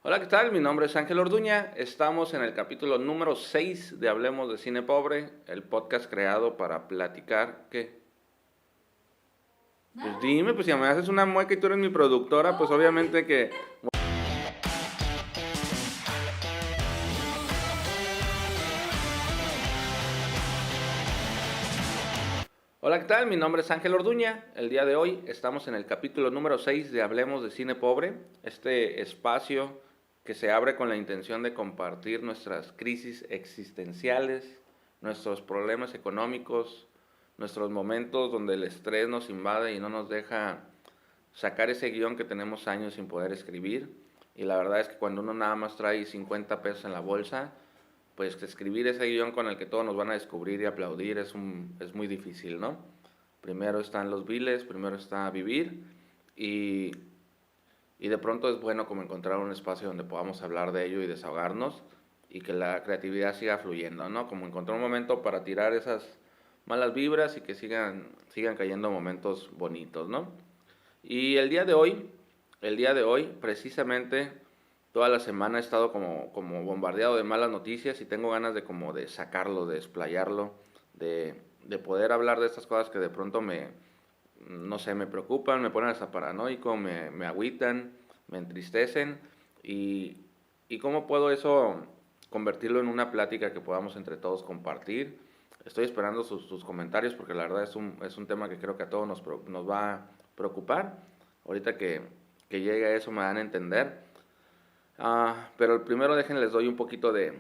Hola, ¿qué tal? Mi nombre es Ángel Orduña. Estamos en el capítulo número 6 de Hablemos de Cine Pobre, el podcast creado para platicar. ¿Qué? Pues Nada. dime, pues si me haces una mueca y tú eres mi productora, pues Ay. obviamente que... Hola, ¿qué tal? Mi nombre es Ángel Orduña. El día de hoy estamos en el capítulo número 6 de Hablemos de Cine Pobre, este espacio que se abre con la intención de compartir nuestras crisis existenciales, nuestros problemas económicos, nuestros momentos donde el estrés nos invade y no nos deja sacar ese guión que tenemos años sin poder escribir. Y la verdad es que cuando uno nada más trae 50 pesos en la bolsa, pues escribir ese guión con el que todos nos van a descubrir y aplaudir es muy difícil, ¿no? Primero están los biles, primero está vivir y, y de pronto es bueno como encontrar un espacio donde podamos hablar de ello y desahogarnos y que la creatividad siga fluyendo, ¿no? Como encontrar un momento para tirar esas malas vibras y que sigan cayendo momentos bonitos, ¿no? Y el día de hoy, precisamente, toda la semana he estado como bombardeado de malas noticias y tengo ganas de como de sacarlo, de explayarlo, de poder hablar de estas cosas que de pronto no sé, me preocupan, me ponen hasta paranoico, me agüitan, me entristecen y, y cómo puedo eso convertirlo en una plática que podamos entre todos compartir. Estoy esperando sus comentarios porque la verdad es un tema que creo que a todos nos va a preocupar. Ahorita que llegue a eso me dan a entender. Pero el primero les doy un poquito de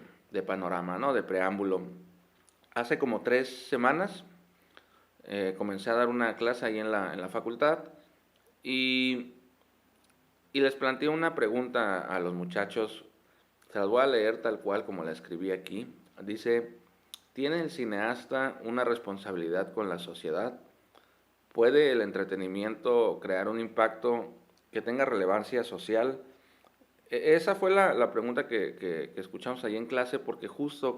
panorama, ¿no? De preámbulo. Hace como 3 semanas comencé a dar una clase ahí en la facultad y, y les planteé una pregunta a los muchachos. Se las voy a leer tal cual como la escribí aquí. Dice, ¿tiene el cineasta una responsabilidad con la sociedad? ¿Puede el entretenimiento crear un impacto que tenga relevancia social? Esa fue la pregunta que escuchamos ahí en clase porque justo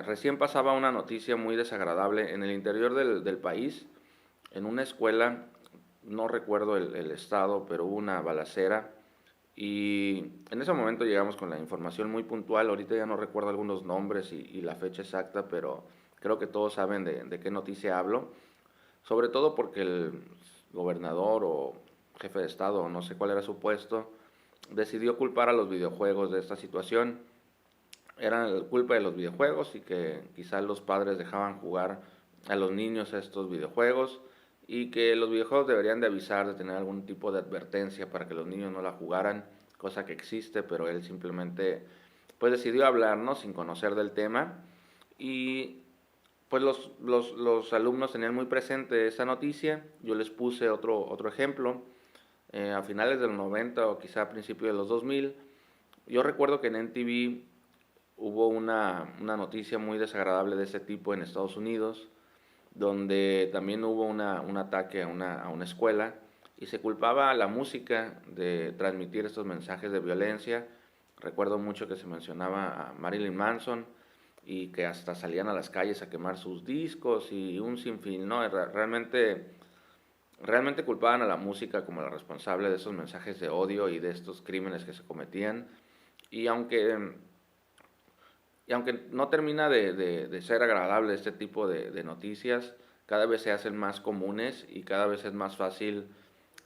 recién pasaba una noticia muy desagradable en el interior del país, en una escuela, no recuerdo el estado, pero hubo una balacera y en ese momento llegamos con la información muy puntual. Ahorita ya no recuerdo algunos nombres y la fecha exacta, pero creo que todos saben de qué noticia hablo. Sobre todo porque el gobernador o jefe de estado, o no sé cuál era su puesto, decidió culpar a los videojuegos de esta situación. Era culpa de los videojuegos y que quizás los padres dejaban jugar a los niños a estos videojuegos y que los videojuegos deberían de avisar, de tener algún tipo de advertencia para que los niños no la jugaran, cosa que existe, pero él simplemente pues decidió hablar, ¿no? Sin conocer del tema y pues los alumnos tenían muy presente esa noticia. Yo les puse otro ejemplo. A finales de los 90 o quizá a principios de los 2000, yo recuerdo que en NTV hubo una noticia muy desagradable de ese tipo en Estados Unidos, donde también hubo un ataque a una escuela y se culpaba a la música de transmitir estos mensajes de violencia. Recuerdo mucho que se mencionaba a Marilyn Manson y que hasta salían a las calles a quemar sus discos y un sinfín, ¿no? Realmente culpaban a la música como la responsable de esos mensajes de odio y de estos crímenes que se cometían. Y aunque, y aunque no termina de ser agradable este tipo de noticias, cada vez se hacen más comunes y cada vez es más fácil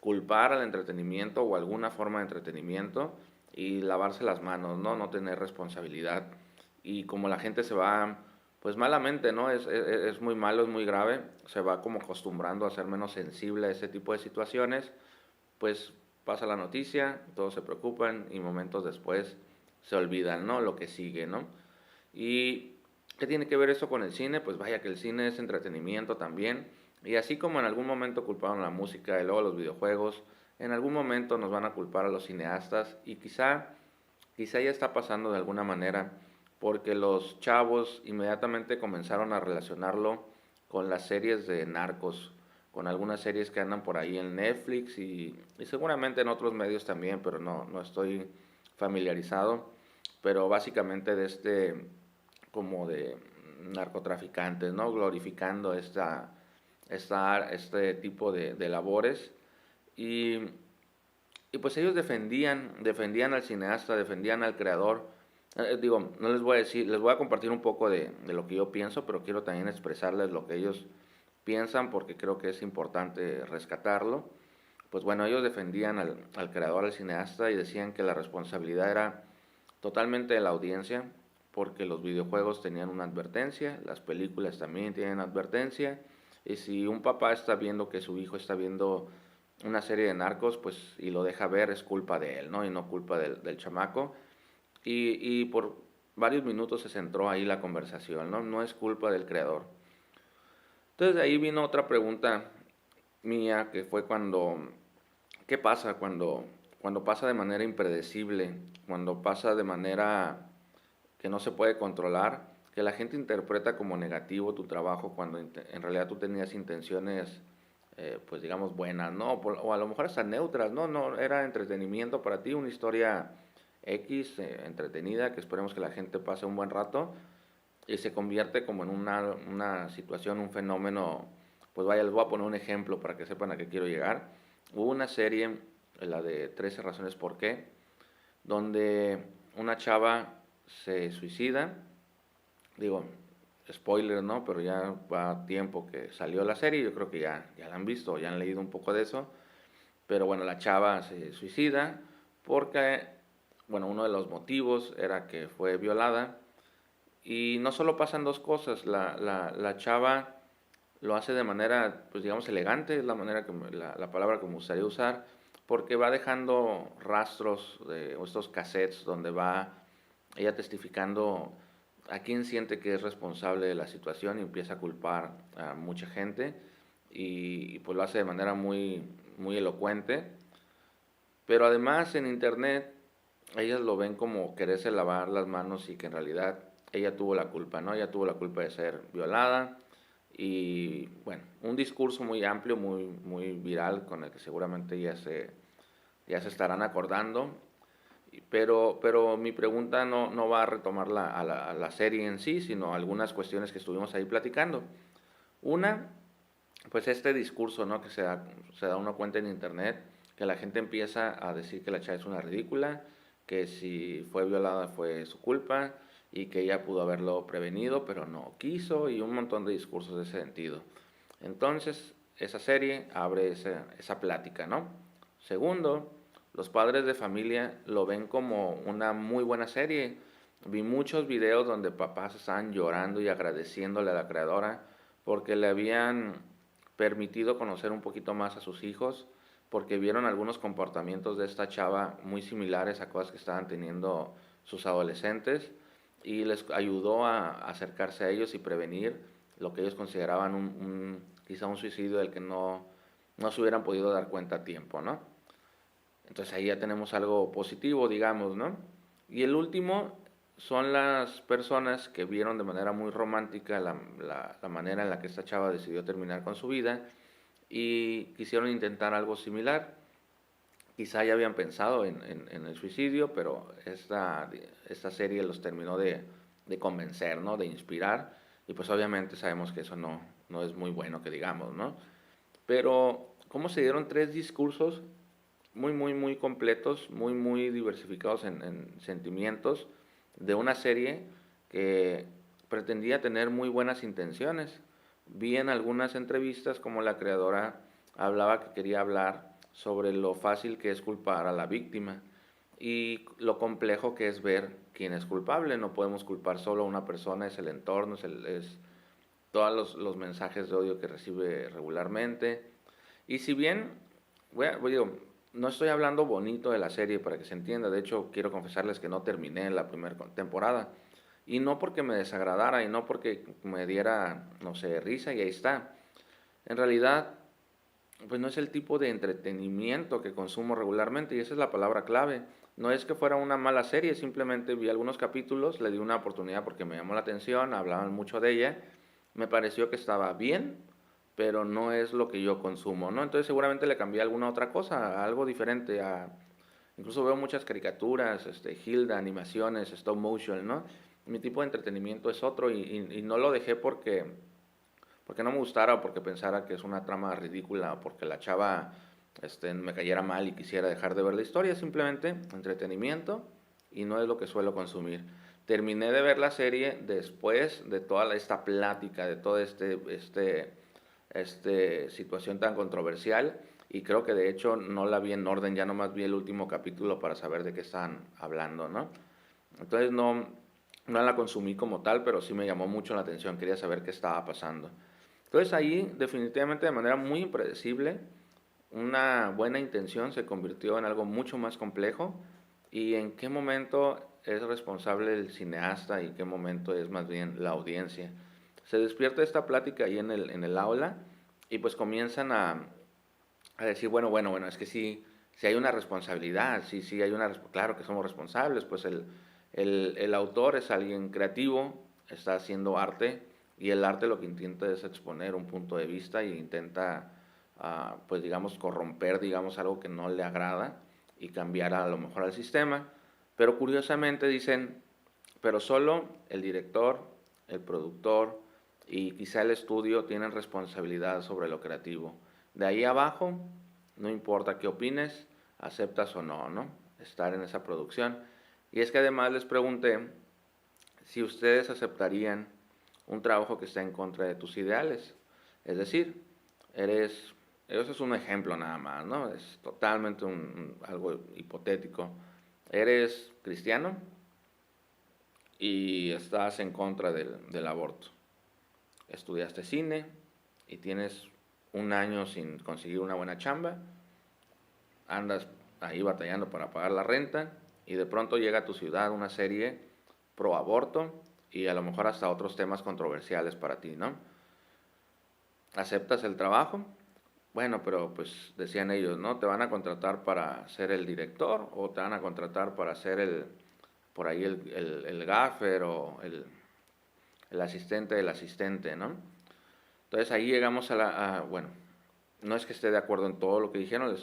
culpar al entretenimiento o alguna forma de entretenimiento y lavarse las manos, ¿no? No tener responsabilidad. Y como la gente se va, pues malamente, ¿no? Es muy malo, es muy grave, se va como acostumbrando a ser menos sensible a ese tipo de situaciones, pues pasa la noticia, todos se preocupan y momentos después se olvidan, ¿no? Lo que sigue, ¿no? ¿Y qué tiene que ver eso con el cine? Pues vaya que el cine es entretenimiento también. Y así como en algún momento culparon a la música y luego a los videojuegos, en algún momento nos van a culpar a los cineastas y quizá ya está pasando de alguna manera porque los chavos inmediatamente comenzaron a relacionarlo con las series de narcos, con algunas series que andan por ahí en Netflix y seguramente en otros medios también, pero no estoy familiarizado. Pero básicamente como de narcotraficantes, ¿no? Glorificando este tipo de labores. Y, Y pues ellos defendían al cineasta, defendían al creador. Digo, no les voy a decir, les voy a compartir un poco de lo que yo pienso, pero quiero también expresarles lo que ellos piensan porque creo que es importante rescatarlo. Pues bueno, ellos defendían al creador, al cineasta, y decían que la responsabilidad era totalmente de la audiencia, porque los videojuegos tenían una advertencia, las películas también tienen advertencia, y si un papá está viendo que su hijo está viendo una serie de narcos, pues y lo deja ver, es culpa de él, ¿no? Y no culpa del chamaco. Y por varios minutos se centró ahí la conversación, ¿no? No es culpa del creador. Entonces de ahí vino otra pregunta mía, que fue ¿qué pasa cuando pasa de manera impredecible, cuando pasa de manera que no se puede controlar, que la gente interpreta como negativo tu trabajo cuando en realidad tú tenías intenciones, pues digamos, buenas, ¿no? O a lo mejor hasta neutras, ¿no? No, era entretenimiento para ti, una historia X, entretenida, que esperemos que la gente pase un buen rato, y se convierte como en una situación, un fenómeno. Pues vaya, les voy a poner un ejemplo para que sepan a qué quiero llegar. Hubo una serie, la de 13 razones por qué, donde una chava se suicida. Digo, spoiler, ¿no? Pero ya va tiempo que salió la serie, yo creo que ya la han visto, ya han leído un poco de eso. Pero bueno, la chava se suicida porque, bueno, uno de los motivos era que fue violada. Y no solo pasan dos cosas, la chava lo hace de manera, pues digamos, elegante, es la manera que la palabra que me gustaría usar, porque va dejando rastros o estos cassettes donde va ella testificando a quién siente que es responsable de la situación y empieza a culpar a mucha gente y pues lo hace de manera muy elocuente. Pero además en internet ellas lo ven como quererse lavar las manos y que en realidad ella tuvo la culpa, ¿no? Ella tuvo la culpa de ser violada y bueno, un discurso muy amplio, muy viral con el que seguramente ya se estarán acordando. Pero mi pregunta no va a retomar a la serie en sí, sino algunas cuestiones que estuvimos ahí platicando. Una, pues este discurso, ¿no? Que se da uno cuenta en internet, que la gente empieza a decir que la chava es una ridícula, que si fue violada fue su culpa y que ella pudo haberlo prevenido, pero no quiso, y un montón de discursos de ese sentido. Entonces, esa serie abre esa plática, ¿no? Segundo, los padres de familia lo ven como una muy buena serie. Vi muchos videos donde papás estaban llorando y agradeciéndole a la creadora porque le habían permitido conocer un poquito más a sus hijos, porque vieron algunos comportamientos de esta chava muy similares a cosas que estaban teniendo sus adolescentes y les ayudó a acercarse a ellos y prevenir lo que ellos consideraban quizá un suicidio del que no se hubieran podido dar cuenta a tiempo, ¿no? Entonces ahí ya tenemos algo positivo, digamos, ¿no? Y el último son las personas que vieron de manera muy romántica la manera en la que esta chava decidió terminar con su vida y quisieron intentar algo similar. Quizá ya habían pensado en el suicidio, pero esta serie los terminó de convencer, ¿no? De inspirar. Y pues obviamente sabemos que eso no es muy bueno que digamos, ¿no? Pero, ¿cómo se dieron tres discursos muy completos, muy diversificados en sentimientos de una serie que pretendía tener muy buenas intenciones? Vi en algunas entrevistas como la creadora hablaba que quería hablar sobre lo fácil que es culpar a la víctima y lo complejo que es ver quién es culpable. No podemos culpar solo a una persona, es el entorno, es todos los mensajes de odio que recibe regularmente. Y si bien, digo, no estoy hablando bonito de la serie para que se entienda, de hecho quiero confesarles que no terminé la primera temporada. Y no porque me desagradara y no porque me diera, no sé, risa y ahí está. En realidad, pues no es el tipo de entretenimiento que consumo regularmente y esa es la palabra clave. No es que fuera una mala serie, simplemente vi algunos capítulos, le di una oportunidad porque me llamó la atención, hablaban mucho de ella, me pareció que estaba bien, pero no es lo que yo consumo, ¿no? Entonces seguramente le cambié alguna otra cosa, algo diferente. Incluso veo muchas caricaturas, Hilda, animaciones, stop motion, ¿no? Mi tipo de entretenimiento es otro y no lo dejé porque no me gustara o porque pensara que es una trama ridícula o porque la chava me cayera mal y quisiera dejar de ver la historia, simplemente entretenimiento y no es lo que suelo consumir. Terminé de ver la serie después de toda esta plática, de toda situación tan controversial y creo que de hecho no la vi en orden, ya nomás vi el último capítulo para saber de qué están hablando, ¿no? Entonces no la consumí como tal, pero sí me llamó mucho la atención, quería saber qué estaba pasando. Entonces ahí definitivamente de manera muy impredecible, una buena intención se convirtió en algo mucho más complejo y en qué momento es responsable el cineasta y qué momento es más bien la audiencia. Se despierta esta plática ahí en el aula y pues comienzan a decir, bueno, es que sí hay una responsabilidad, sí hay claro que somos responsables, pues el autor es alguien creativo, está haciendo arte y el arte lo que intenta es exponer un punto de vista y intenta, pues digamos, corromper, digamos, algo que no le agrada y cambiar a lo mejor al sistema. Pero curiosamente dicen, pero solo el director, el productor y quizá el estudio tienen responsabilidad sobre lo creativo. De ahí abajo, no importa qué opines, aceptas o no, ¿no? Estar en esa producción. Y es que además les pregunté si ustedes aceptarían un trabajo que está en contra de tus ideales. Es decir, eso es un ejemplo nada más, ¿no? Es totalmente algo hipotético. Eres cristiano y estás en contra del aborto. Estudiaste cine y tienes un año sin conseguir una buena chamba, andas ahí batallando para pagar la renta y de pronto llega a tu ciudad una serie pro aborto y a lo mejor hasta otros temas controversiales para ti, ¿no? ¿Aceptas el trabajo? Bueno, pero pues decían ellos, ¿no? ¿Te van a contratar para ser el director o te van a contratar para ser por ahí el gaffer o el asistente del asistente, ¿no? Entonces ahí llegamos bueno, no es que esté de acuerdo en todo lo que dijeron,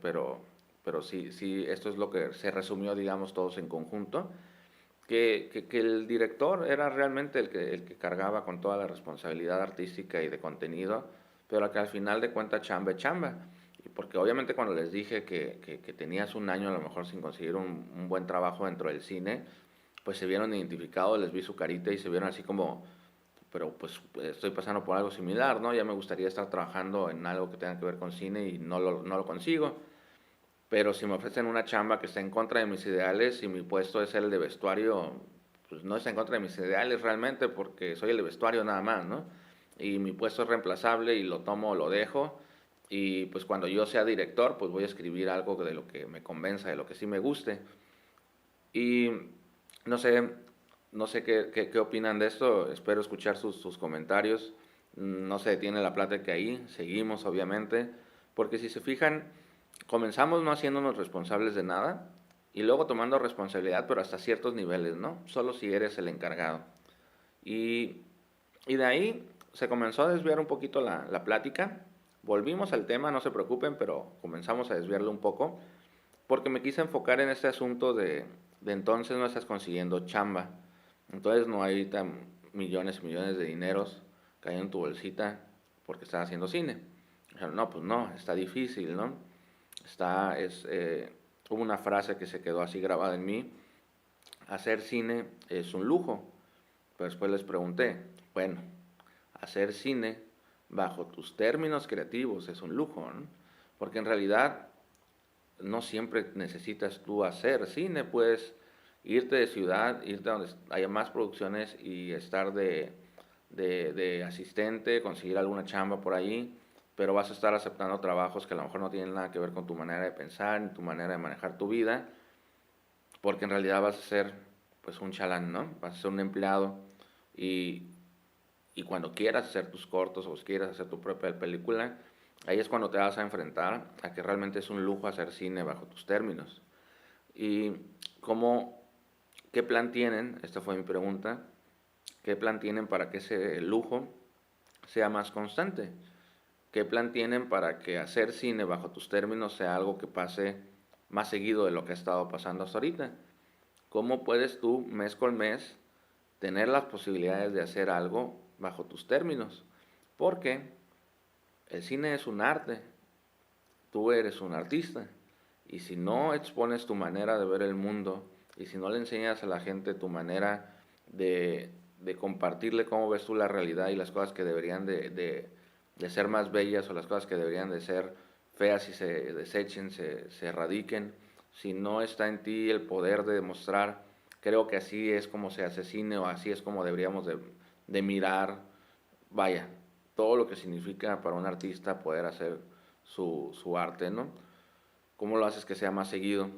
pero sí, esto es lo que se resumió, digamos, todos en conjunto, que el director era realmente el que cargaba con toda la responsabilidad artística y de contenido, pero que al final de cuentas chamba es chamba. Y porque obviamente cuando les dije que tenías un año a lo mejor sin conseguir un buen trabajo dentro del cine, pues se vieron identificados, les vi su carita y se vieron así como, pero pues estoy pasando por algo similar, ¿no? Ya me gustaría estar trabajando en algo que tenga que ver con cine y no lo consigo. Pero si me ofrecen una chamba que está en contra de mis ideales y mi puesto es el de vestuario, pues no está en contra de mis ideales realmente porque soy el de vestuario nada más, ¿no? Y mi puesto es reemplazable y lo tomo o lo dejo. Y pues cuando yo sea director, pues voy a escribir algo de lo que me convenza, de lo que sí me guste. Y no sé, no sé qué opinan de esto, espero escuchar sus comentarios. No se detiene la plática ahí, seguimos obviamente, porque si se fijan, comenzamos no haciéndonos responsables de nada y luego tomando responsabilidad, pero hasta ciertos niveles, ¿no? Solo si eres el encargado. Y, y de ahí se comenzó a desviar un poquito la plática, volvimos al tema, no se preocupen, pero comenzamos a desviarlo un poco porque me quise enfocar en este asunto de entonces no estás consiguiendo chamba. Entonces no hay tan millones y millones de dineros cayendo en tu bolsita porque estás haciendo cine. Dijeron, no, pues no, está difícil, ¿no? Hubo una frase que se quedó así grabada en mí, hacer cine es un lujo. Pero después les pregunté, bueno, hacer cine bajo tus términos creativos es un lujo, ¿no? Porque en realidad no siempre necesitas tú hacer cine, puedes irte de ciudad, irte a donde haya más producciones y estar de asistente, conseguir alguna chamba por ahí, pero vas a estar aceptando trabajos que a lo mejor no tienen nada que ver con tu manera de pensar, ni tu manera de manejar tu vida, porque en realidad vas a ser pues un chalán, ¿no? Vas a ser un empleado y, y cuando quieras hacer tus cortos o quieras hacer tu propia película, ahí es cuando te vas a enfrentar a que realmente es un lujo hacer cine bajo tus términos. Y cómo, ¿qué plan tienen? Esta fue mi pregunta. ¿Qué plan tienen para que ese lujo sea más constante? ¿Qué plan tienen para que hacer cine bajo tus términos sea algo que pase más seguido de lo que ha estado pasando hasta ahorita? ¿Cómo puedes tú, mes con mes, tener las posibilidades de hacer algo bajo tus términos? Porque el cine es un arte tú eres un artista. Y si no expones tu manera de ver el mundo, y si no le enseñas a la gente tu manera de compartirle cómo ves tú la realidad y las cosas que deberían de ser más bellas o las cosas que deberían de ser feas y se desechen, se erradiquen, si no está en ti el poder de demostrar, creo que así es como se hace cine o así es como deberíamos de mirar, vaya, todo lo que significa para un artista poder hacer su arte, ¿no? ¿Cómo lo haces que sea más seguido?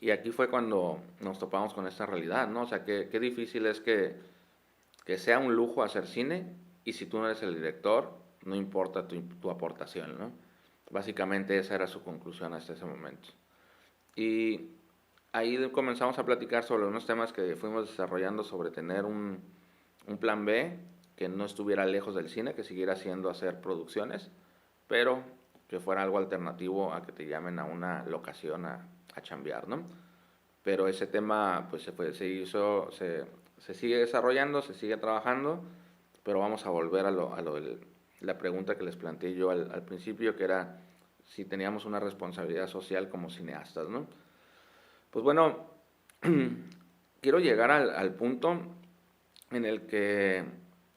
Y aquí fue cuando nos topamos con esta realidad, ¿no? O sea, qué difícil es que sea un lujo hacer cine y si tú no eres el director, no importa tu aportación, ¿no? Básicamente esa era su conclusión hasta ese momento. Y ahí comenzamos a platicar sobre unos temas que fuimos desarrollando sobre tener un plan B que no estuviera lejos del cine, que siguiera siendo hacer producciones, pero que fuera algo alternativo a que te llamen a una locación a chambear, ¿no? Pero ese tema pues se sigue desarrollando, se sigue trabajando, pero vamos a volver a la pregunta que les planteé yo al principio, que era si teníamos una responsabilidad social como cineastas, ¿no? Pues bueno, quiero llegar al punto en el que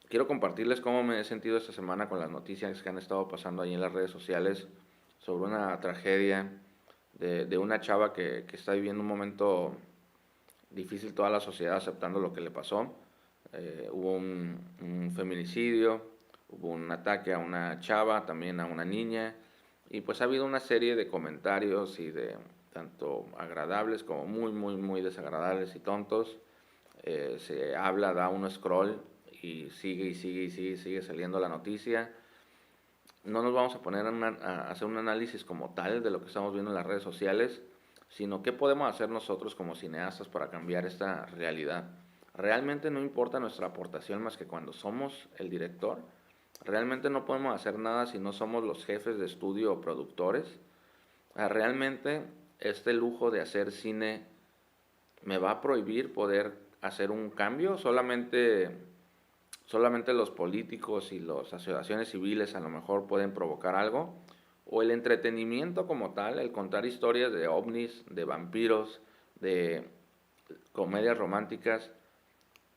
quiero compartirles cómo me he sentido esta semana con las noticias que han estado pasando ahí en las redes sociales sobre una tragedia de una chava que está viviendo un momento difícil, toda la sociedad aceptando lo que le pasó. Hubo un feminicidio, hubo un ataque a una chava, también a una niña, y pues ha habido una serie de comentarios y de tanto agradables como muy, muy, muy desagradables y tontos. Se habla, da uno scroll y sigue y sigue y sigue y sigue saliendo la noticia. No nos vamos a poner a hacer un análisis como tal de lo que estamos viendo en las redes sociales, sino qué podemos hacer nosotros como cineastas para cambiar esta realidad. Realmente no importa nuestra aportación más que cuando somos el director. Realmente no podemos hacer nada si no somos los jefes de estudio o productores. Realmente este lujo de hacer cine me va a prohibir poder hacer un cambio. Solamente los políticos y las asociaciones civiles a lo mejor pueden provocar algo, o el entretenimiento como tal, el contar historias de ovnis, de vampiros, de comedias románticas,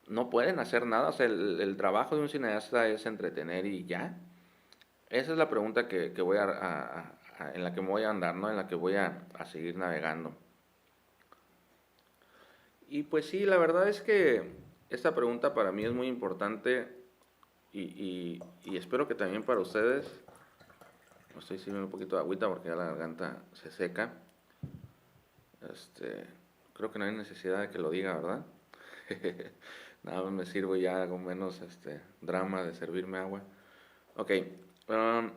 no pueden hacer nada. O sea, el trabajo de un cineasta es entretener y ya. Esa es la pregunta que voy en la que me voy a andar, ¿no? En la que voy a seguir navegando. Y pues sí, la verdad es que esta pregunta para mí es muy importante y espero que también para ustedes. Me estoy sirviendo un poquito de agüita porque ya la garganta se seca. Este, creo que no hay necesidad de que lo diga, ¿verdad? Nada más me sirvo ya con menos drama de servirme agua. Ok, um,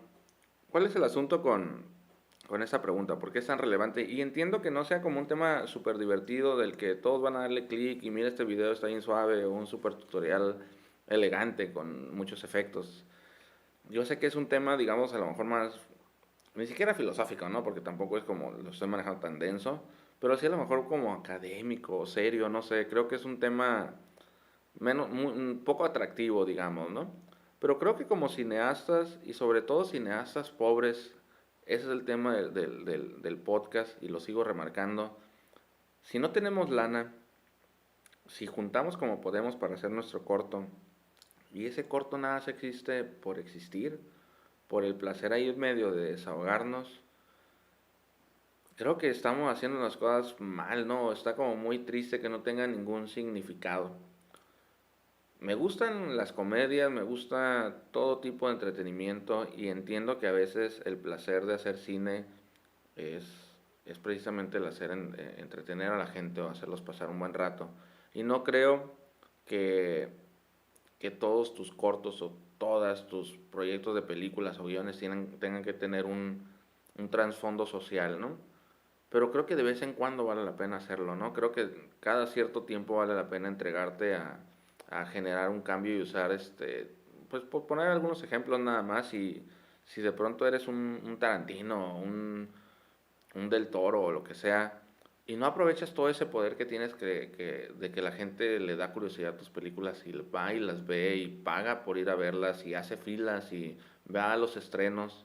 ¿cuál es el asunto con esa pregunta? ¿Por qué es tan relevante? Y entiendo que no sea como un tema súper divertido del que todos van a darle clic y mira este video está bien suave o un súper tutorial elegante con muchos efectos. Yo sé que es un tema, digamos, a lo mejor más, ni siquiera filosófico, ¿no? Porque tampoco es como lo estoy manejando tan denso, pero sí a lo mejor como académico, serio, no sé, creo que es un tema un poco atractivo, digamos, ¿no? Pero creo que como cineastas, y sobre todo cineastas pobres, ese es el tema del podcast y lo sigo remarcando, si no tenemos lana, si juntamos como podemos para hacer nuestro corto, y ese corto nada más existe por existir, por el placer ahí en medio de desahogarnos, creo que estamos haciendo las cosas mal, ¿no? Está como muy triste que no tenga ningún significado. Me gustan las comedias, me gusta todo tipo de entretenimiento y entiendo que a veces el placer de hacer cine es, es precisamente el entretener a la gente o hacerlos pasar un buen rato. Y no creo que, que todos tus cortos o todos tus proyectos de películas o guiones tengan que tener un trasfondo social, ¿no? Pero creo que de vez en cuando vale la pena hacerlo, ¿no? Creo que cada cierto tiempo vale la pena entregarte a generar un cambio y usar pues por poner algunos ejemplos nada más, y si de pronto eres un Tarantino, un Del Toro o lo que sea, y no aprovechas todo ese poder que tienes de que la gente le da curiosidad a tus películas y va y las ve y paga por ir a verlas y hace filas y va a los estrenos,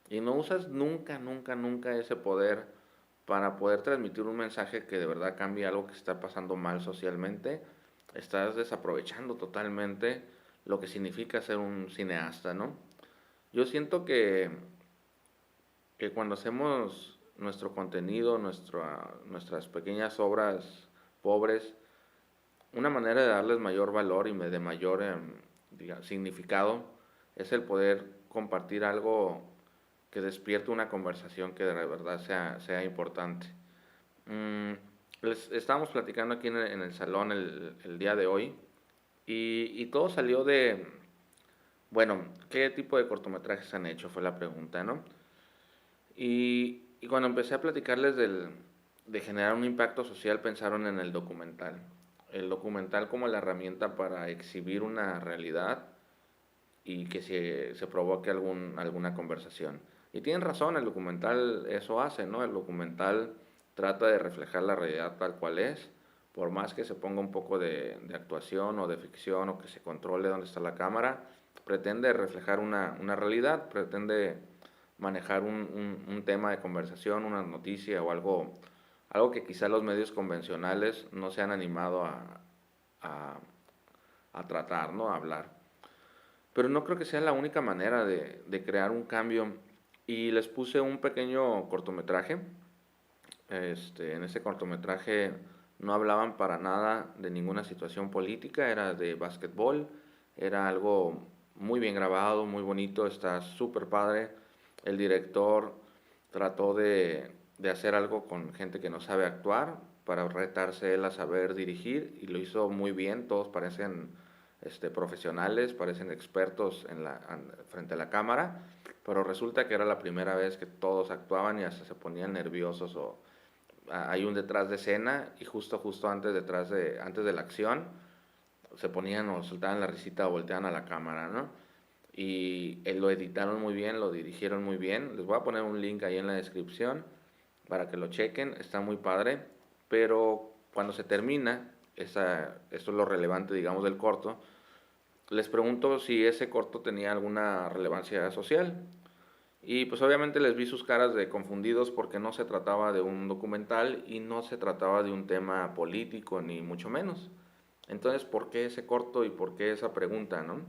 y no usas nunca, nunca, nunca ese poder para poder transmitir un mensaje que de verdad cambie algo que está pasando mal socialmente, estás desaprovechando totalmente lo que significa ser un cineasta, ¿no? Yo siento que cuando hacemos nuestro contenido, nuestras pequeñas obras pobres, una manera de darles mayor valor y de mayor significado es el poder compartir algo que despierte una conversación que de verdad sea importante. Mm, estábamos platicando aquí en el salón el día de hoy y todo salió de, bueno, ¿qué tipo de cortometrajes han hecho? Fue la pregunta, ¿no? Y cuando empecé a platicarles de generar un impacto social, pensaron en el documental. El documental como la herramienta para exhibir una realidad y que se provoque alguna conversación. Y tienen razón, el documental eso hace, ¿no? El documental trata de reflejar la realidad tal cual es, por más que se ponga un poco de actuación o de ficción o que se controle dónde está la cámara, pretende reflejar una realidad, pretende manejar un tema de conversación, una noticia o algo que quizá los medios convencionales no se han animado a, a tratar, ¿no? A hablar. Pero no creo que sea la única manera de crear un cambio. Y les puse un pequeño cortometraje. En ese cortometraje no hablaban para nada de ninguna situación política, era de básquetbol, era algo muy bien grabado, muy bonito, está súper padre. El director trató de hacer algo con gente que no sabe actuar para retarse él a saber dirigir y lo hizo muy bien, todos parecen profesionales, parecen expertos frente a la cámara, pero resulta que era la primera vez que todos actuaban y hasta se ponían nerviosos o hay un detrás de escena y justo antes de la acción se ponían o soltaban la risita o volteaban a la cámara, ¿no? Y lo editaron muy bien, lo dirigieron muy bien. Les voy a poner un link ahí en la descripción para que lo chequen, está muy padre, pero cuando se termina, esto es lo relevante, digamos, del corto, les pregunto si ese corto tenía alguna relevancia social. Y pues obviamente les vi sus caras de confundidos porque no se trataba de un documental y no se trataba de un tema político ni mucho menos. Entonces, ¿por qué ese corto y por qué esa pregunta, no?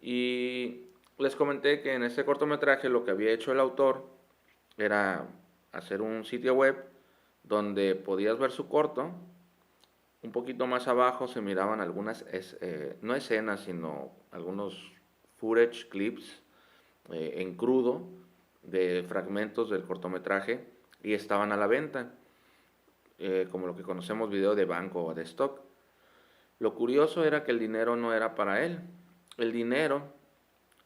Y les comenté que en ese cortometraje lo que había hecho el autor era hacer un sitio web donde podías ver su corto. Un poquito más abajo se miraban algunas, no escenas, sino algunos footage clips en crudo de fragmentos del cortometraje y estaban a la venta, como lo que conocemos video de banco o de stock. Lo curioso era que el dinero no era para él, el dinero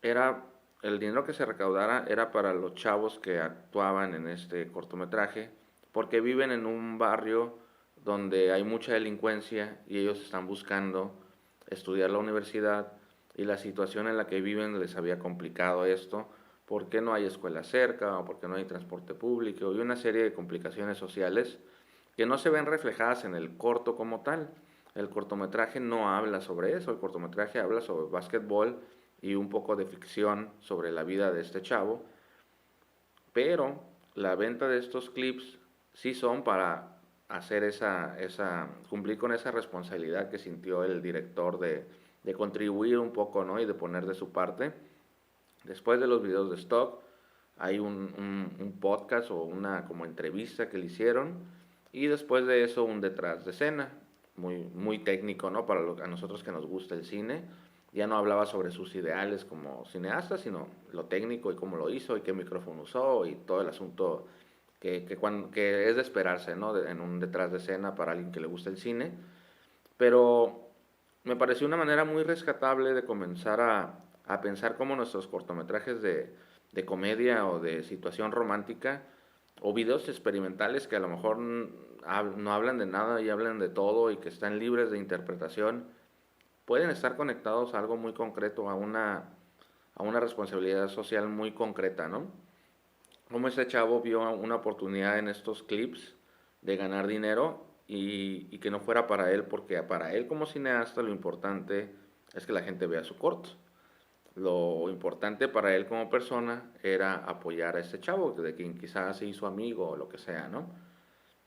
era, el dinero que se recaudara era para los chavos que actuaban en este cortometraje, porque viven en un barrio donde hay mucha delincuencia y ellos están buscando estudiar la universidad y la situación en la que viven les había complicado esto, porque no hay escuela cerca o porque no hay transporte público y una serie de complicaciones sociales que no se ven reflejadas en el corto como tal. El cortometraje no habla sobre eso, el cortometraje habla sobre básquetbol y un poco de ficción sobre la vida de este chavo, pero la venta de estos clips sí son para hacer cumplir con esa responsabilidad que sintió el director de contribuir un poco, ¿no? Y de poner de su parte. Después de los videos de stock, hay un podcast o una como entrevista que le hicieron y después de eso un detrás de escena, muy técnico, ¿no? Para a nosotros que nos gusta el cine. Ya no hablaba sobre sus ideales como cineasta, sino lo técnico y cómo lo hizo y qué micrófono usó y todo el asunto que es de esperarse, ¿no? En un detrás de escena para alguien que le gusta el cine. Pero me pareció una manera muy rescatable de comenzar a pensar cómo nuestros cortometrajes de comedia o de situación romántica o videos experimentales que a lo mejor no hablan de nada y hablan de todo y que están libres de interpretación, pueden estar conectados a algo muy concreto, a una responsabilidad social muy concreta, ¿no? Como ese chavo vio una oportunidad en estos clips de ganar dinero y que no fuera para él, porque para él como cineasta lo importante es que la gente vea su corto. Lo importante para él como persona era apoyar a este chavo, de quien quizás se hizo amigo o lo que sea, ¿no?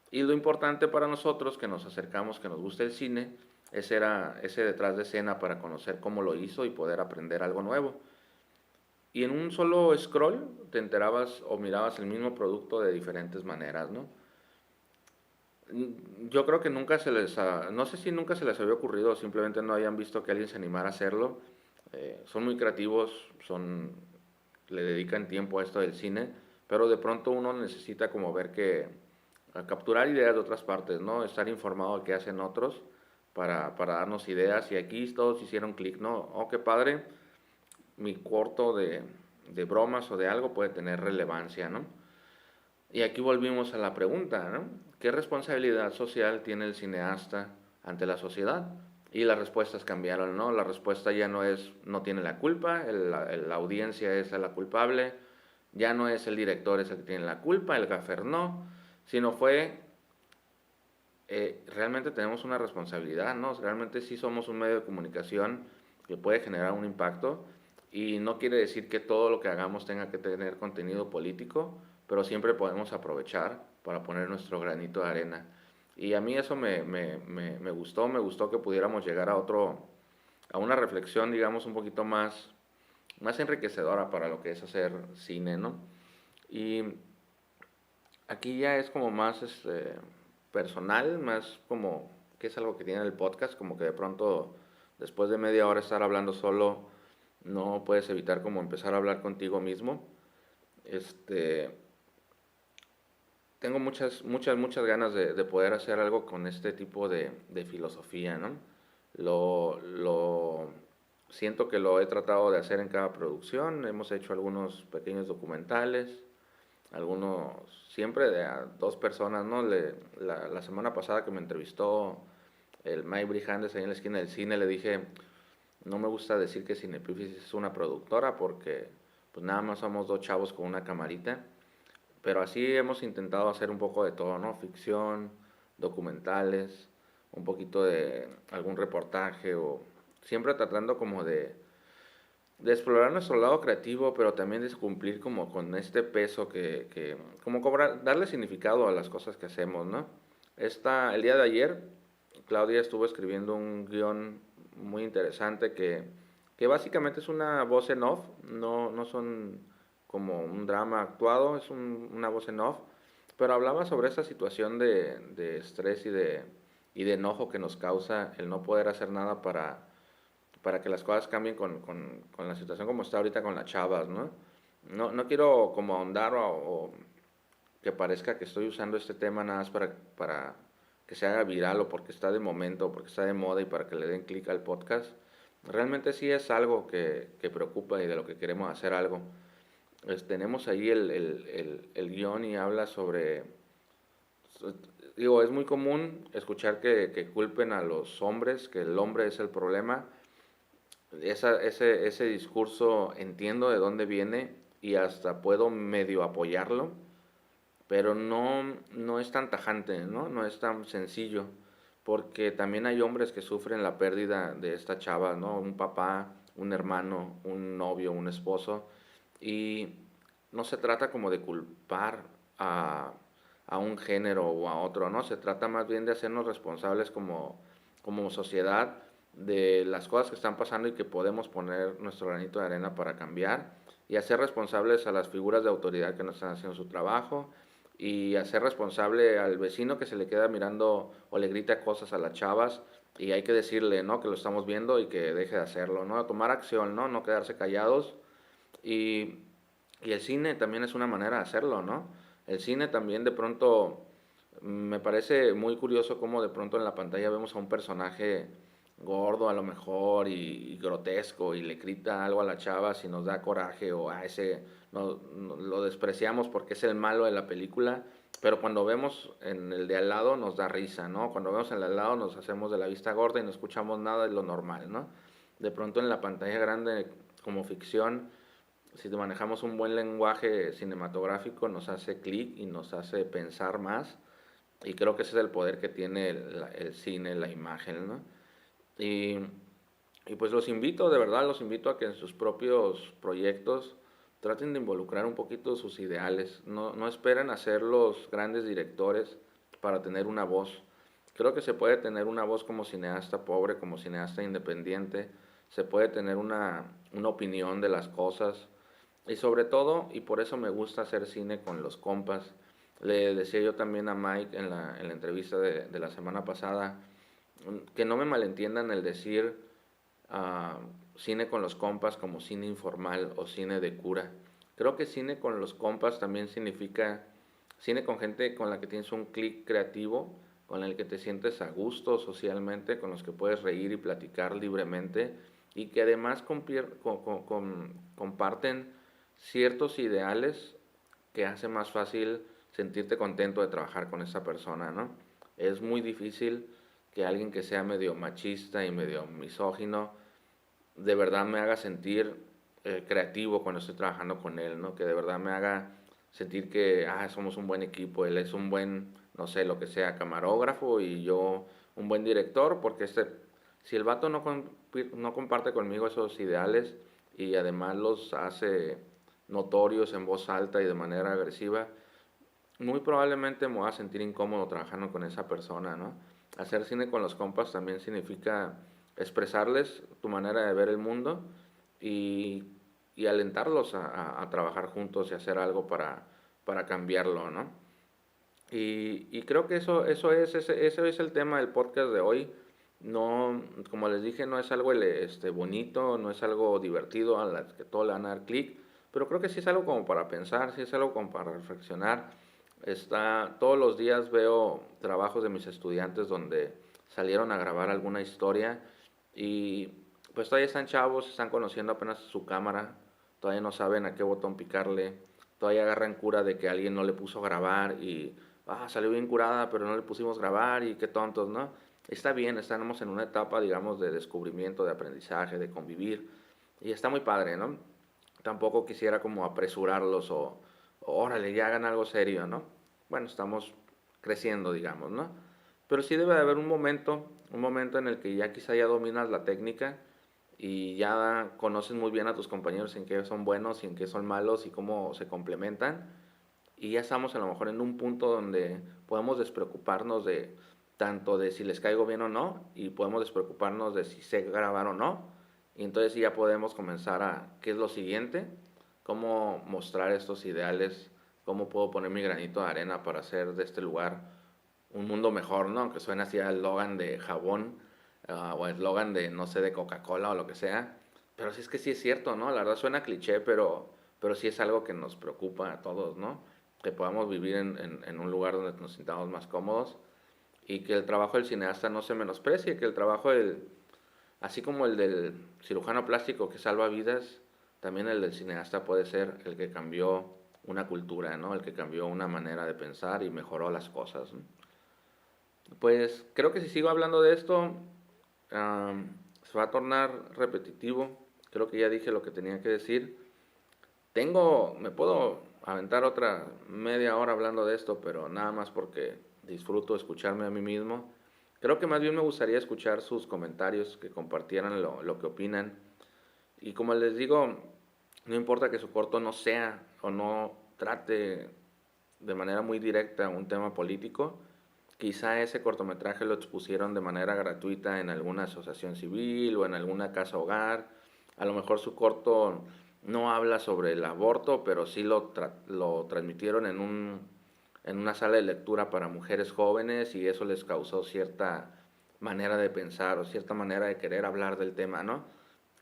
Y lo importante para nosotros que nos acercamos, que nos gusta el cine, ese era ese detrás de escena para conocer cómo lo hizo y poder aprender algo nuevo. Y en un solo scroll te enterabas o mirabas el mismo producto de diferentes maneras, ¿no? Yo creo que nunca no sé si nunca se les había ocurrido o simplemente no hayan visto que alguien se animara a hacerlo. Son muy creativos, le dedican tiempo a esto del cine, pero de pronto uno necesita como ver que, a capturar ideas de otras partes, ¿no? Estar informado de qué hacen otros para darnos ideas y aquí todos hicieron clic, ¿no? Oh, qué padre, mi corto de bromas o de algo puede tener relevancia, ¿no? Y aquí volvimos a la pregunta, ¿no? ¿Qué responsabilidad social tiene el cineasta ante la sociedad? Y las respuestas cambiaron, ¿no? La respuesta ya no es no tiene la culpa, la audiencia es la culpable, ya no es el director es el que tiene la culpa, el gaffer no, sino fue realmente tenemos una responsabilidad, ¿no? Realmente sí somos un medio de comunicación que puede generar un impacto y no quiere decir que todo lo que hagamos tenga que tener contenido político, pero siempre podemos aprovechar para poner nuestro granito de arena. Y a mí eso me gustó que pudiéramos llegar a una reflexión, digamos, un poquito más enriquecedora para lo que es hacer cine, ¿no? Y aquí ya es como más personal, más como que es algo que tiene el podcast, como que de pronto después de media hora estar hablando solo, no puedes evitar como empezar a hablar contigo mismo. Este, tengo muchas ganas de poder hacer algo con este tipo de filosofía, ¿no? Lo siento que lo he tratado de hacer en cada producción, hemos hecho algunos pequeños documentales, algunos, siempre de a dos personas, ¿no? La semana pasada que me entrevistó el Mike Brijandes ahí en la esquina del cine, le dije, no me gusta decir que Cinepifis es una productora porque pues nada más somos dos chavos con una camarita, pero así hemos intentado hacer un poco de todo, ¿no? Ficción, documentales, un poquito de algún reportaje o siempre tratando como de explorar nuestro lado creativo, pero también de cumplir como con este peso como cobrar, darle significado a las cosas que hacemos, ¿no? El día de ayer, Claudia estuvo escribiendo un guión muy interesante que básicamente es una voz en off, no son como un drama actuado, es una voz en off, pero hablaba sobre esa situación de estrés y de enojo que nos causa el no poder hacer nada para que las cosas cambien con la situación como está ahorita con las chavas, ¿no? No quiero como ahondar o que parezca que estoy usando este tema nada más para que se haga viral o porque está de momento o porque está de moda y para que le den clic al podcast. Realmente sí es algo que preocupa y de lo que queremos hacer algo. Tenemos ahí el guión y habla sobre, digo, es muy común escuchar que culpen a los hombres, que el hombre es el problema. Ese discurso entiendo de dónde viene y hasta puedo medio apoyarlo, pero no es tan tajante, ¿no? No es tan sencillo, porque también hay hombres que sufren la pérdida de esta chava, ¿no? Un papá, un hermano, un novio, un esposo, y no se trata como de culpar a, a un género o a otro, ¿no? Se trata más bien de hacernos responsables como sociedad de las cosas que están pasando y que podemos poner nuestro granito de arena para cambiar y hacer responsables a las figuras de autoridad que no están haciendo su trabajo y hacer responsable al vecino que se le queda mirando o le grita cosas a las chavas y hay que decirle, ¿no? Que lo estamos viendo y que deje de hacerlo, ¿no? Tomar acción, ¿no? No quedarse callados y, y el cine también es una manera de hacerlo, ¿no? El cine también de pronto me parece muy curioso cómo de pronto en la pantalla vemos a un personaje gordo a lo mejor y grotesco y le grita algo a la chava si nos da coraje o a ese lo despreciamos porque es el malo de la película, pero cuando vemos en el de al lado nos da risa, ¿no? Cuando vemos en el de al lado nos hacemos de la vista gorda y no escuchamos nada de lo normal, ¿no? De pronto en la pantalla grande como ficción, si manejamos un buen lenguaje cinematográfico nos hace clic y nos hace pensar más y creo que ese es el poder que tiene el cine, la imagen, ¿no? Y Y pues los invito, de verdad, los invito a que en sus propios proyectos traten de involucrar un poquito sus ideales. No esperen a ser los grandes directores para tener una voz. Creo que se puede tener una voz como cineasta pobre, como cineasta independiente. Se puede tener una opinión de las cosas. Y sobre todo, y por eso me gusta hacer cine con los compas, le decía yo también a Mike en la entrevista de la semana pasada, que no me malentiendan el decir ah, cine con los compas como cine informal o cine de cura. Creo que cine con los compas también significa cine con gente con la que tienes un clic creativo, con el que te sientes a gusto socialmente, con los que puedes reír y platicar libremente y que además comparten ciertos ideales que hace más fácil sentirte contento de trabajar con esa persona, ¿no? Es muy difícil que alguien que sea medio machista y medio misógino de verdad me haga sentir creativo cuando estoy trabajando con él, ¿no? Que de verdad me haga sentir que somos un buen equipo, él es un buen, no sé, lo que sea, camarógrafo y yo un buen director, porque si el vato no comparte conmigo esos ideales y además los hace notorios en voz alta y de manera agresiva, muy probablemente me voy a sentir incómodo trabajando con esa persona, ¿no? Hacer cine con los compas también significa expresarles tu manera de ver el mundo y, y alentarlos a trabajar juntos y hacer algo para cambiarlo, ¿no? Y creo que ese es el tema del podcast de hoy. No, como les dije, no es algo bonito, no es algo divertido a las que todo le van a dar clic, pero creo que sí es algo como para pensar, sí es algo como para reflexionar. Todos los días veo trabajos de mis estudiantes donde salieron a grabar alguna historia y pues todavía están chavos, están conociendo apenas su cámara, todavía no saben a qué botón picarle, todavía agarran cura de que alguien no le puso a grabar y salió bien curada, pero no le pusimos grabar y qué tontos, ¿no? Está bien, estamos en una etapa, digamos, de descubrimiento, de aprendizaje, de convivir y está muy padre, ¿no? Tampoco quisiera como apresurarlos o órale, ya hagan algo serio, ¿no? Bueno, estamos creciendo, digamos, ¿no? Pero sí debe de haber un momento en el que ya quizá ya dominas la técnica y ya conoces muy bien a tus compañeros en qué son buenos y en qué son malos y cómo se complementan. Y ya estamos a lo mejor en un punto donde podemos despreocuparnos de tanto de si les caigo bien o no y podemos despreocuparnos de si sé grabar o no. Y entonces sí ya podemos comenzar qué es lo siguiente, cómo mostrar estos ideales, cómo puedo poner mi granito de arena para hacer de este lugar un mundo mejor, ¿no? Aunque suene así al eslogan de jabón o eslogan de, no sé, de Coca-Cola o lo que sea. Pero sí es que sí es cierto, ¿no? La verdad suena cliché, pero sí es algo que nos preocupa a todos, ¿no? Que podamos vivir en un lugar donde nos sintamos más cómodos y que el trabajo del cineasta no se menosprecie, que el trabajo así como el del cirujano plástico que salva vidas, también el del cineasta puede ser el que cambió una cultura, ¿no? El que cambió una manera de pensar y mejoró las cosas, ¿no? Pues creo que si sigo hablando de esto, se va a tornar repetitivo. Creo que ya dije lo que tenía que decir. Me puedo aventar otra media hora hablando de esto, pero nada más porque disfruto escucharme a mí mismo. Creo que más bien me gustaría escuchar sus comentarios, que compartieran lo que opinan. Y como les digo, no importa que su corto no sea o no trate de manera muy directa un tema político, quizá ese cortometraje lo expusieron de manera gratuita en alguna asociación civil o en alguna casa hogar. A lo mejor su corto no habla sobre el aborto, pero sí lo transmitieron en una sala de lectura para mujeres jóvenes y eso les causó cierta manera de pensar o cierta manera de querer hablar del tema, ¿no?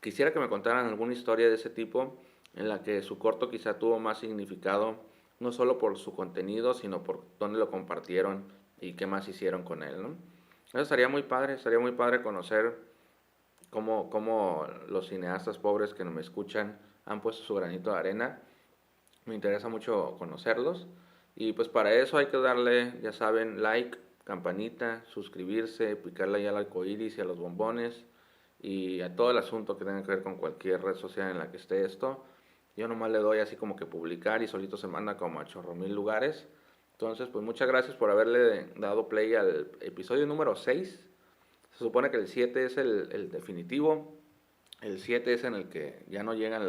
Quisiera que me contaran alguna historia de ese tipo en la que su corto quizá tuvo más significado, no solo por su contenido, sino por dónde lo compartieron y qué más hicieron con él, ¿no? Eso estaría muy padre conocer cómo los cineastas pobres que no me escuchan han puesto su granito de arena. Me interesa mucho conocerlos. Y pues para eso hay que darle, ya saben, like, campanita, suscribirse, picarle ahí al arcoíris y a los bombones y a todo el asunto que tenga que ver con cualquier red social en la que esté esto. Yo nomás le doy así como que publicar y solito se manda como a chorro mil lugares. Entonces, pues muchas gracias por haberle dado play al episodio número 6. Se supone que el 7 es el definitivo. El 7 es en el que ya no llegan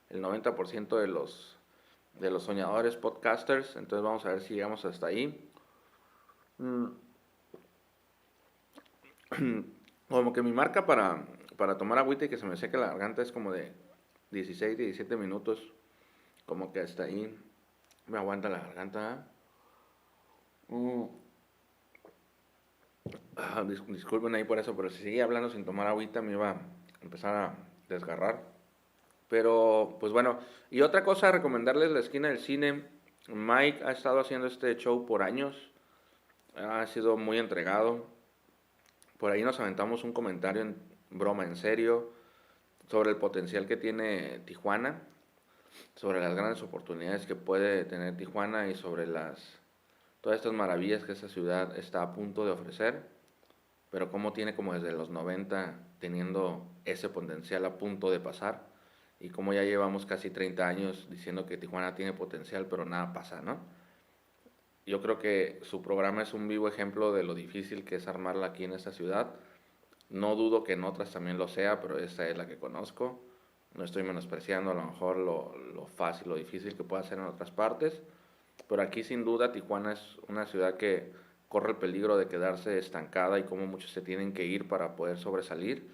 el 90% de los soñadores podcasters. Entonces vamos a ver si llegamos hasta ahí. Mm, Como que mi marca para tomar agüita y que se me seque la garganta es como de 16, 17 minutos. Como que hasta ahí me aguanta la garganta. Mm, Disculpen ahí por eso, pero si seguía hablando sin tomar agüita me iba a empezar a desgarrar. Pero, pues bueno, y otra cosa, recomendarles la esquina del cine. Mike ha estado haciendo este show por años, ha sido muy entregado. Por ahí nos aventamos un comentario en broma, en serio, sobre el potencial que tiene Tijuana, sobre las grandes oportunidades que puede tener Tijuana y sobre todas estas maravillas que esa ciudad está a punto de ofrecer, pero cómo tiene como desde los 90 teniendo ese potencial a punto de pasar y cómo ya llevamos casi 30 años diciendo que Tijuana tiene potencial, pero nada pasa, ¿no? Yo creo que su programa es un vivo ejemplo de lo difícil que es armarla aquí en esta ciudad. No dudo que en otras también lo sea, pero esta es la que conozco. No estoy menospreciando a lo mejor lo fácil, lo difícil que puede ser en otras partes, pero aquí sin duda Tijuana es una ciudad que corre el peligro de quedarse estancada y como muchos se tienen que ir para poder sobresalir.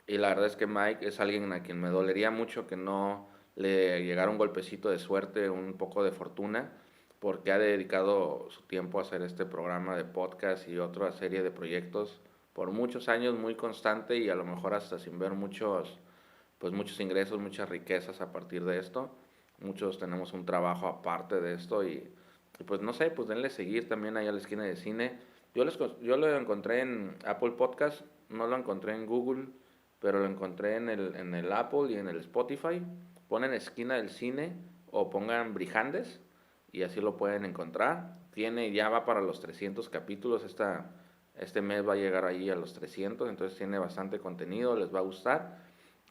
Y la verdad es que Mike es alguien a quien me dolería mucho que no le llegara un golpecito de suerte, un poco de fortuna, porque ha dedicado su tiempo a hacer este programa de podcast y otra serie de proyectos por muchos años muy constante y a lo mejor hasta sin ver muchos ingresos, muchas riquezas a partir de esto. Muchos tenemos un trabajo aparte de esto y pues no sé, pues denle seguir también ahí a la esquina de cine. Yo lo encontré en Apple Podcast, no lo encontré en Google, pero lo encontré en el Apple y en el Spotify. Ponen esquina del cine o pongan Brijandes y así lo pueden encontrar. Ya va para los 300 capítulos, este mes va a llegar ahí a los 300, entonces tiene bastante contenido, les va a gustar.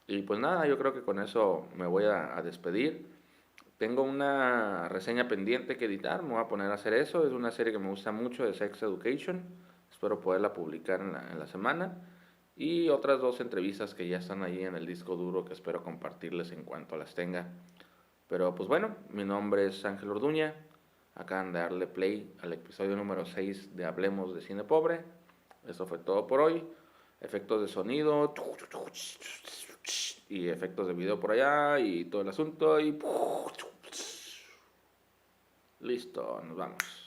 Y pues nada, yo creo que con eso me voy a despedir. Tengo una reseña pendiente que editar, me voy a poner a hacer eso. Es una serie que me gusta mucho de Sex Education. Espero poderla publicar en la semana. Y otras dos entrevistas que ya están ahí en el disco duro que espero compartirles en cuanto las tenga. Pero pues bueno, mi nombre es Ángel Orduña. Acaban de darle play al episodio número 6 de Hablemos de Cine Pobre. Eso fue todo por hoy. Efectos de sonido y efectos de video por allá y todo el asunto y listo, nos vamos.